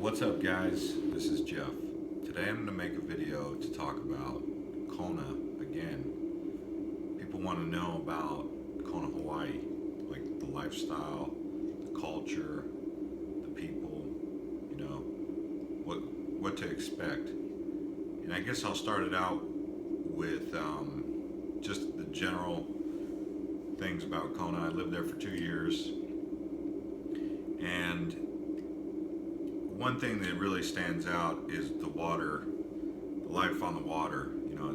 What's up, guys? This is Jeff. Today I'm going to make a video to talk about Kona again. People want to know about Kona, Hawaii, like the lifestyle, the culture, the people, you know, what to expect. And I guess I'll start it out with just the general things about Kona. I lived there for 2 years, and one thing that really stands out is the water, the life on the water. You know,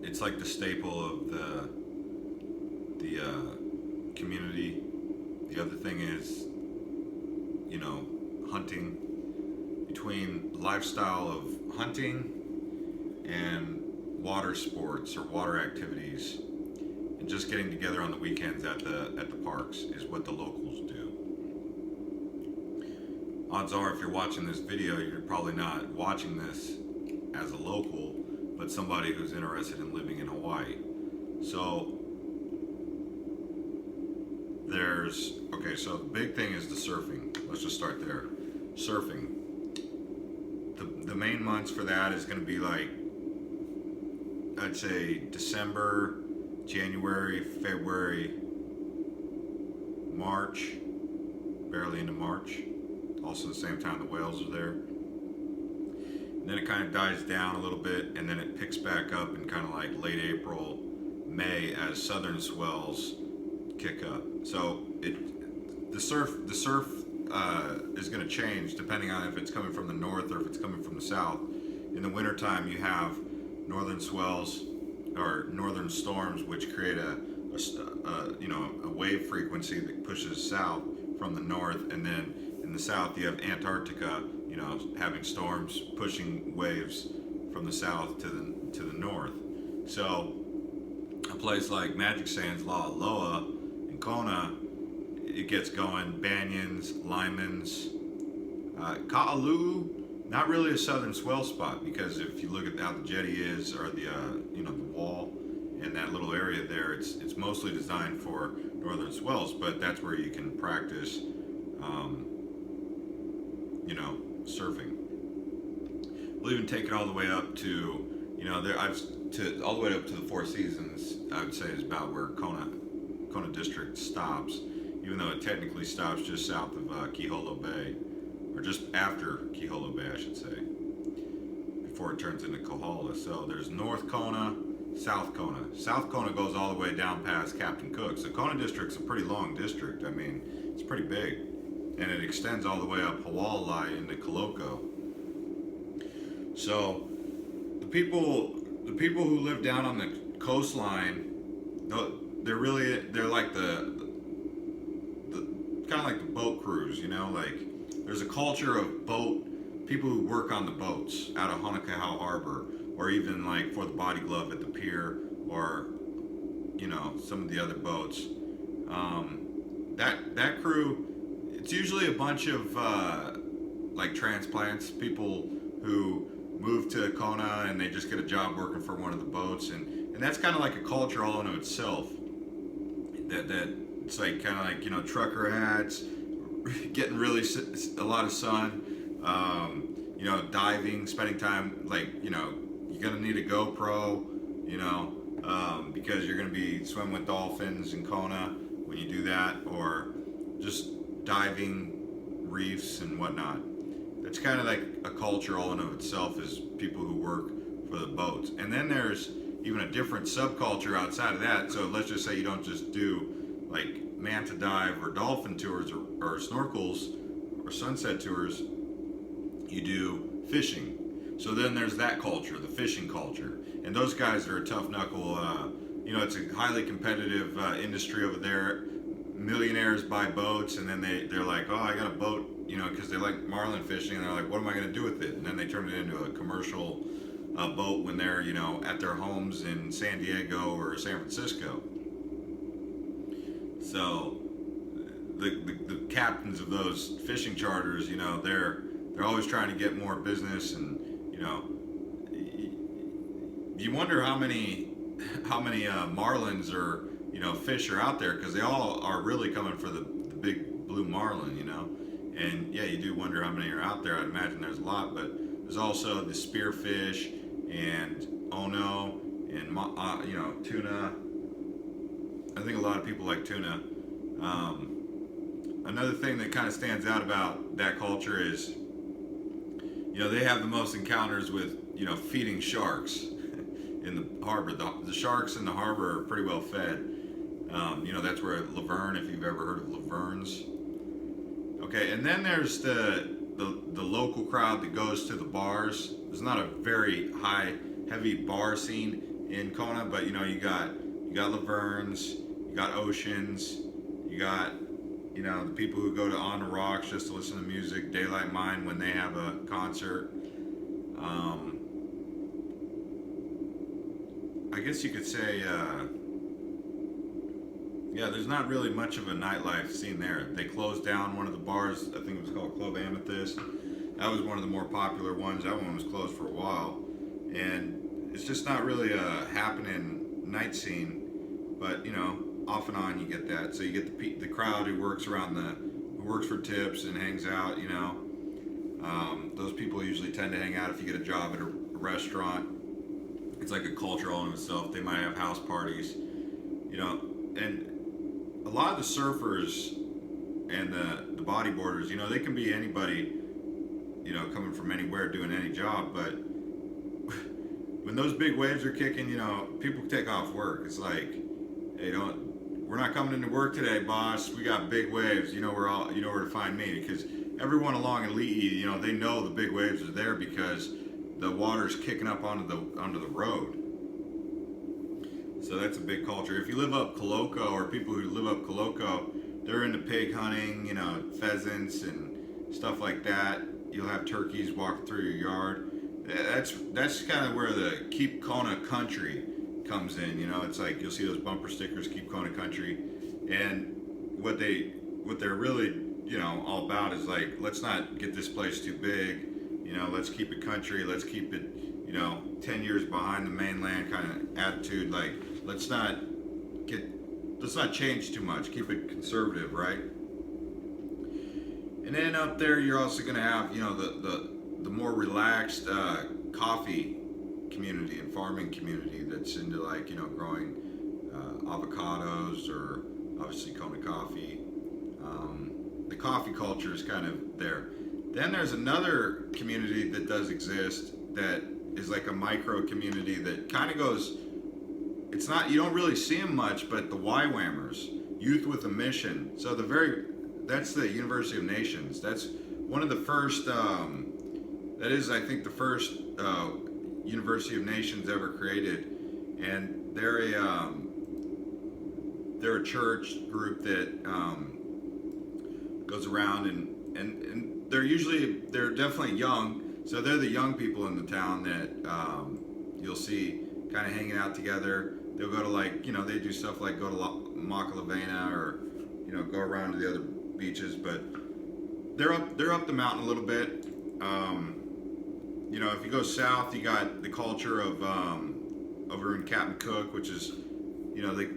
it's like the staple of the community. The other thing is, you know, hunting. Between lifestyle of hunting and water sports or water activities, and just getting together on the weekends at the parks is what the locals do. Odds are, if you're watching this video, you're probably not watching this as a local, but somebody who's interested in living in Hawaii. So so the big thing is the surfing. Let's just start there. Surfing. The main months for that is going to be like, I'd say December, January, February, March, barely into March. Also the same time the whales are there. And then it kind of dies down a little bit, and then it picks back up in kind of like late April, May, as southern swells kick up. So the surf is going to change depending on if it's coming from the north or if it's coming from the south. In the wintertime, you have northern swells or northern storms, which create a wave frequency that pushes south from the north, and then in the south you have Antarctica, you know, having storms pushing waves from the south to the north. So a place like Magic Sands, Loa, and Kona, it gets going. Banyans, Limans, Ka'alu, not really a southern swell spot, because if you look at how the jetty is, or the the wall and that little area there, it's mostly designed for northern swells, but that's where you can practice surfing. We'll even take it all the way up to, all the way up to the Four Seasons. I would say is about where Kona District stops, even though it technically stops just south of Kiholo Bay, or just after Kiholo Bay, I should say, before it turns into Kohala. So there's North Kona, South Kona. South Kona goes all the way down past Captain Cook. So Kona District's a pretty long district. I mean, it's pretty big. And it extends all the way up Hawalai into Koloko. So the people who live down on the coastline, they're like the kind of like the boat crews, you know, like there's a culture of people who work on the boats out of Honokahau Harbor, or even like for the Body Glove at the pier, or some of the other boats. That crew, it's usually a bunch of like transplants, people who move to Kona and they just get a job working for one of the boats, and that's kind of like a culture all unto itself. That it's like kind of like trucker hats, getting really a lot of sun, diving, spending time, like you're gonna need a GoPro, because you're gonna be swimming with dolphins in Kona when you do that, or just diving reefs and whatnot. It's kind of like a culture all in of itself, is people who work for the boats. And then there's even a different subculture outside of that. So let's just say you don't just do like manta dive or dolphin tours or snorkels or sunset tours, you do fishing. So then there's that culture, the fishing culture. And those guys are a tough knuckle, it's a highly competitive industry over there. Millionaires buy boats, and then they're like, oh, I got a boat, because they like marlin fishing, and they're like, what am I going to do with it? And then they turn it into a commercial boat when they're, at their homes in San Diego or San Francisco. So the captains of those fishing charters, they're always trying to get more business, and you wonder how many marlins or fish are out there, because they all are really coming for the big blue marlin, And yeah, you do wonder how many are out there. I'd imagine there's a lot, but there's also the spearfish and ono and tuna. I think a lot of people like tuna. Another thing that kind of stands out about that culture is, they have the most encounters with, feeding sharks in the harbor. The sharks in the harbor are pretty well fed. That's where Laverne, if you've ever heard of Laverne's. Okay, and then there's the local crowd that goes to the bars. There's not a very heavy bar scene in Kona, but you got Laverne's, you got Oceans, you got the people who go to On the Rocks just to listen to music, Daylight Mine when they have a concert. I guess you could say, there's not really much of a nightlife scene there. They closed down one of the bars, I think it was called Club Amethyst. That was one of the more popular ones. That one was closed for a while. And it's just not really a happening night scene. But, off and on you get that. So you get the crowd who works for tips and hangs out, those people usually tend to hang out if you get a job at a restaurant. It's like a culture all in itself. They might have house parties, and a lot of the surfers and the bodyboarders, they can be anybody, coming from anywhere doing any job, but when those big waves are kicking, people take off work. It's like, hey, we're not coming into work today, boss. We got big waves. You know where to find me, because everyone along in Li'i, they know the big waves are there because the water's kicking up onto the road. So that's a big culture. If you live up Koloko, or people who live up Koloko, they're into pig hunting, pheasants and stuff like that. You'll have turkeys walking through your yard. That's kind of where the Keep Kona Country comes in. It's like you'll see those bumper stickers, Keep Kona Country, and what they're really all about is like, let's not get this place too big. Let's keep it country. Let's keep it 10 years behind the mainland kind of attitude. Like, let's not change too much. Keep it conservative, right? And then up there, you're also going to have the more relaxed coffee community and farming community that's into like growing avocados, or obviously Kona coffee. The coffee culture is kind of there. Then there's another community that does exist that is like a micro community that kind of goes, it's not, you don't really see them much, but the YWAMers, Youth with a Mission. So that's the University of Nations. That's one of the first, that is, I think, the first University of Nations ever created. And they're a church group that goes around and they're definitely young, so they're the young people in the town that you'll see kind of hanging out together. They'll go to they do stuff like go to Makalavena, or go around to the other beaches, but they're up the mountain a little bit. If you go south, you got the culture of over in Captain Cook, which is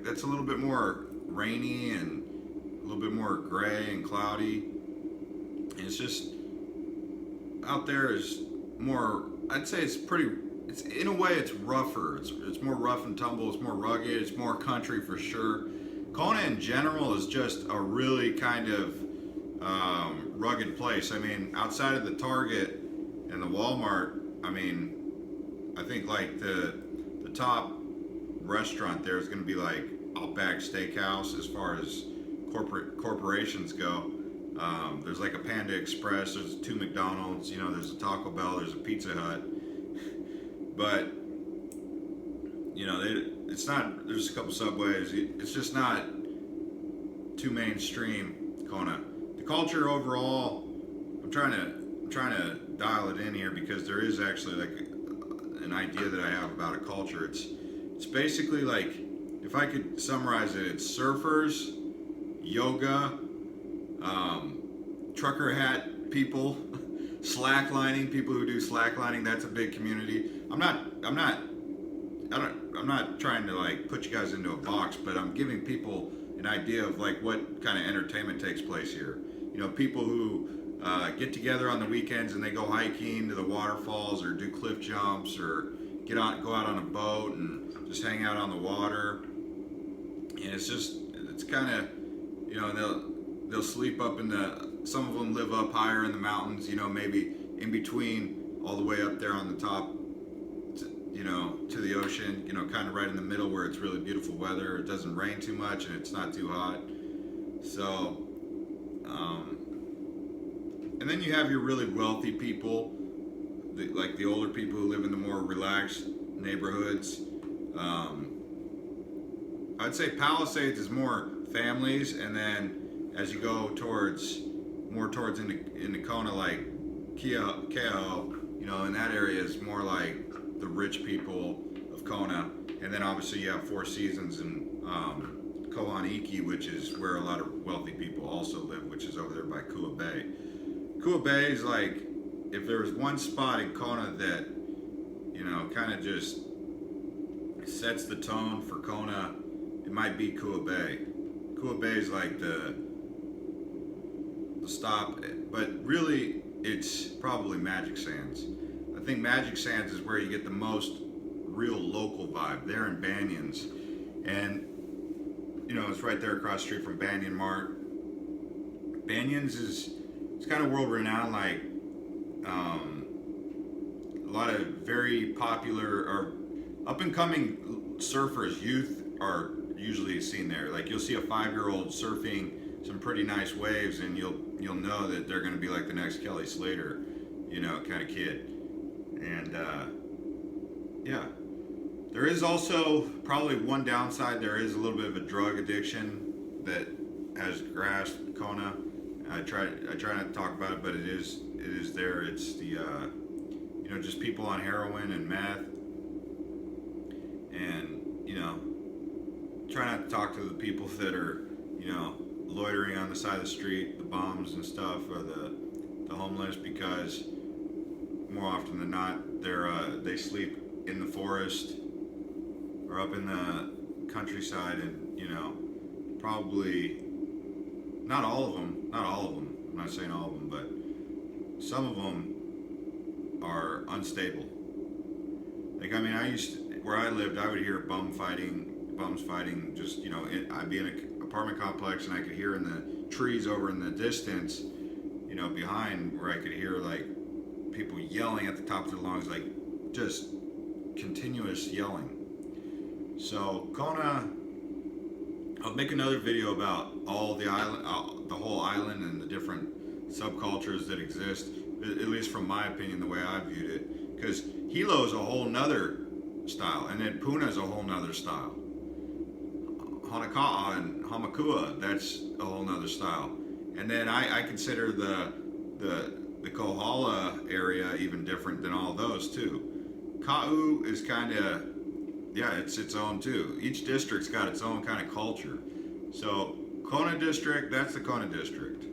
that's a little bit more rainy and a little bit more gray and cloudy. And it's just out there is more, I'd say it's in a way it's rougher. It's more rough and tumble. It's more rugged. It's more country for sure. Kona in general is just a really kind of rugged place. I mean, outside of the Target and the Walmart, I think like the top restaurant there is going to be like Outback Steakhouse as far as corporations go. There's like a Panda Express, there's 2 McDonald's, there's a Taco Bell, there's a Pizza Hut. But, it's not, there's a couple Subways. It's just not too mainstream, Kona. The culture overall, I'm trying to dial it in here, because there is actually like an idea that I have about a culture. It's basically like, if I could summarize it, it's surfers, yoga, trucker hat people, slacklining, people who do slacklining. That's a big community. I'm not trying to like put you guys into a box, but I'm giving people an idea of like what kind of entertainment takes place here. People who get together on the weekends and they go hiking to the waterfalls or do cliff jumps or go out on a boat and just hang out on the water. And it's kind of, they'll sleep up in some of them live up higher in the mountains, maybe in between all the way up there on the top, to the ocean, kind of right in the middle where it's really beautiful weather. It doesn't rain too much and it's not too hot. So, and then you have your really wealthy people, like the older people who live in the more relaxed neighborhoods. I'd say Palisades is more families, and then as you go more towards into Kona, like Keoh, in that area is more like the rich people of Kona, and then obviously you have Four Seasons and Kohaniki, which is where a lot of wealthy people also live, which is over there by Kua Bay. Kua Bay is like, if there was one spot in Kona that, kind of just sets the tone for Kona, it might be Kua Bay. Kua Bay is like the stop, but really it's probably Magic Sands. I think Magic Sands is where you get the most real local vibe. They're in Banyans, and it's right there across the street from Banyan Mart. Banyans it's kind of world renowned, like a lot of very popular or up and coming surfers, youth are usually seen there. Like you'll see a 5-year-old surfing some pretty nice waves, and you'll know that they're going to be like the next Kelly Slater, kind of kid. And yeah, there is also probably one downside. There is a little bit of a drug addiction that has grasped Kona. I try not to talk about it, but it is there. It's the just people on heroin and meth, and try not to talk to the people that are loitering on the side of the street, the bums and stuff, or the homeless, because more often than not they sleep in the forest or up in the countryside, and probably not all of them. I'm not saying all of them, but some of them are unstable. Like, I mean, where I lived, I would hear bums fighting. Just I'd be in an apartment complex, and I could hear in the trees over in the distance, behind, where I could hear like people yelling at the top of their lungs, like just continuous yelling. So Kona, I'll make another video about all the island, the whole island, and the different subcultures that exist. At least from my opinion, the way I viewed it, because Hilo's a whole nother style, and then Puna's a whole nother style. Hanaka'a and Hamakua, that's a whole nother style. And then I consider the Kohala area even different than all those too. Ka'u is kind of, it's its own too. Each district's got its own kind of culture. So Kona district, that's the Kona district.